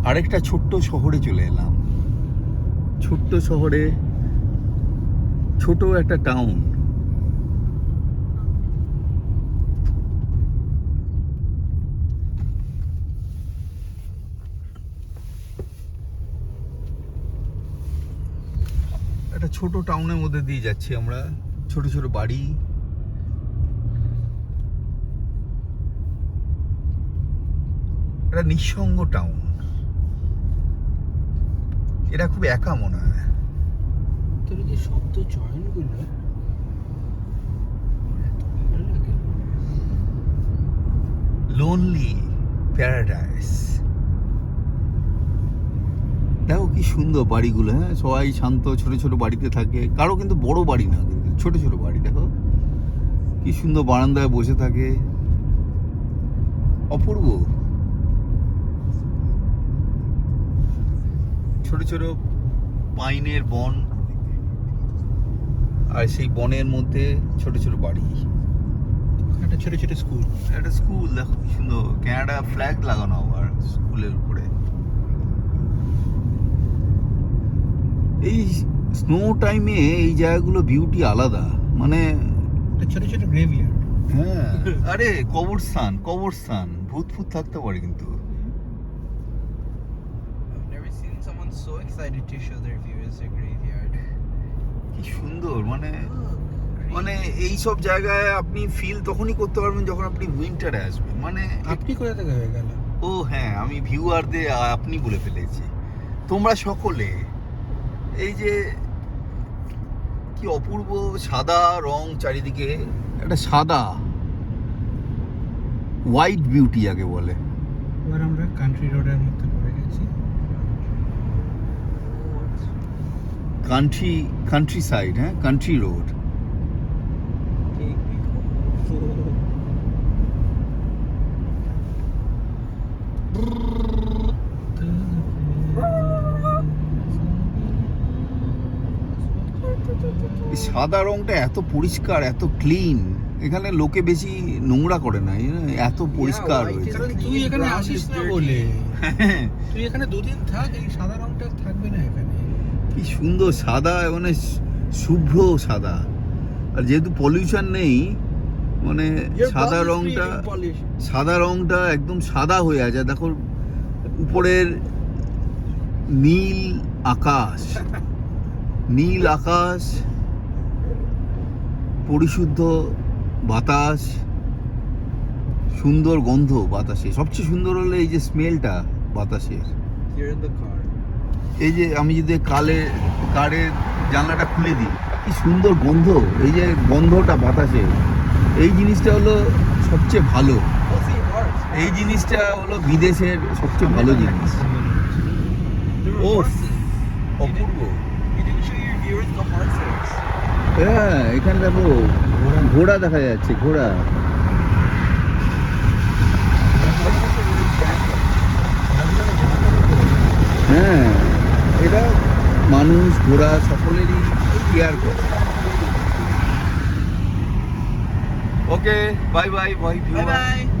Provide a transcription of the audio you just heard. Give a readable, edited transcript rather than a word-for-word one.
আরেকটা ছোট্ট শহরে চলে এলাম। ছোট্ট শহরে, ছোট একটা টাউন। একটা ছোট টাউনের মধ্যে দিয়ে যাচ্ছি আমরা। ছোট ছোট বাড়ি, একটা নিঃসঙ্গ টাউন। এটা খুব একা মনে হয়। তোর যে শব্দ চয়নগুলো এত ভালো লাগে। Lonely paradise. দেখো কি সুন্দর বাড়িগুলো, হ্যাঁ, সবাই শান্ত, ছোট ছোট বাড়িতে থাকে। কারো কিন্তু বড় বাড়ি না, কিন্তু ছোট ছোট বাড়ি। দেখো কি সুন্দর বারান্দায় বসে থাকে, অপূর্ব। ছোট ছোট পাইনের বন, আর সেই বনের মধ্যে ছোট ছোট বাড়ি। একটা ছোট ছোট স্কুল। একটা স্কুল দেখো কি সুন্দর, কানাডা ফ্ল্যাগ লাগানো আবার স্কুলের উপরে। এই স্নো টাইমে এই জায়গাগুলো বিউটি আলাদা, মানে একটা ছোট ছোট গ্রেভিয়ার্ড। হ্যাঁ। আরে কবরস্থান, কবরস্থান, ভূত ফুত থাকতে পারে কিন্তু। I've never seen someone so excited to show their viewers a graveyard. কি সুন্দর, মানে মানে এই সব জায়গায় আপনি ফিল তখনই করতে পারবেন যখন আপনি উইন্টারে আসবেন। মানে আপনি কোথা থেকে হয়ে গেল? ও হ্যাঁ, আমি ভিউয়ারদের আপনি বলে ফেলেছি। তোমরা সকলে, এই যে কি অপূর্ব সাদা রং চারিদিকে, একটা সাদা হোয়াইট বিউটি যাকে বলে। এবার আমরা কান্ট্রি রোডের মধ্যে পড়ে গেছি। কান্ট্রি সাইড, হ্যাঁ, country road. Take me home. এই সাদা রংটা এত পরিষ্কার, এত ক্লিন। এখানে লোকে বেশি নোংরা করে না, এত পরিষ্কার white হয়েছে। is কারণ clean, তুই এখানে brown আসিস is না dirty. বলে। তুই এখানে দুদিন থাক, এই সাদা রংটা থাকবে না এখানে। কি সুন্দর সাদা, মানে শুভ্র সাদা। আর যেহেতু পলিউশন নেই, মানে Your সাদা bus is রংটা, free to polish. সাদা রংটা একদম সাদা হয়ে আছে। দেখো উপরের নীল আকাশ, নীল আকাশ, পরিশুদ্ধ বাতাস, সুন্দর গন্ধ বাতাসে। সবচেয়ে সুন্দর হলো এই যে স্মেলটা বাতাসের। You're in the car. এই যে আমি যদি কারের জানলাটা খুলে দিই, কি সুন্দর গন্ধ, এই যে গন্ধটা বাতাসে, এই জিনিসটা হলো সবচেয়ে ভালো। Oh, see, horse. এই জিনিসটা হলো বিদেশের সবচেয়ে ভালো জিনিস। There were Oh, horses. Apurba. You didn't show your viewers the horses. হ্যাঁ, এখানে দেখো ঘোড়া দেখা যাচ্ছে, ঘোড়া। হ্যাঁ, এটা মানুষ ঘোড়া সকলেরই কেয়ার করে। Okay, bye bye, bye Bye bye.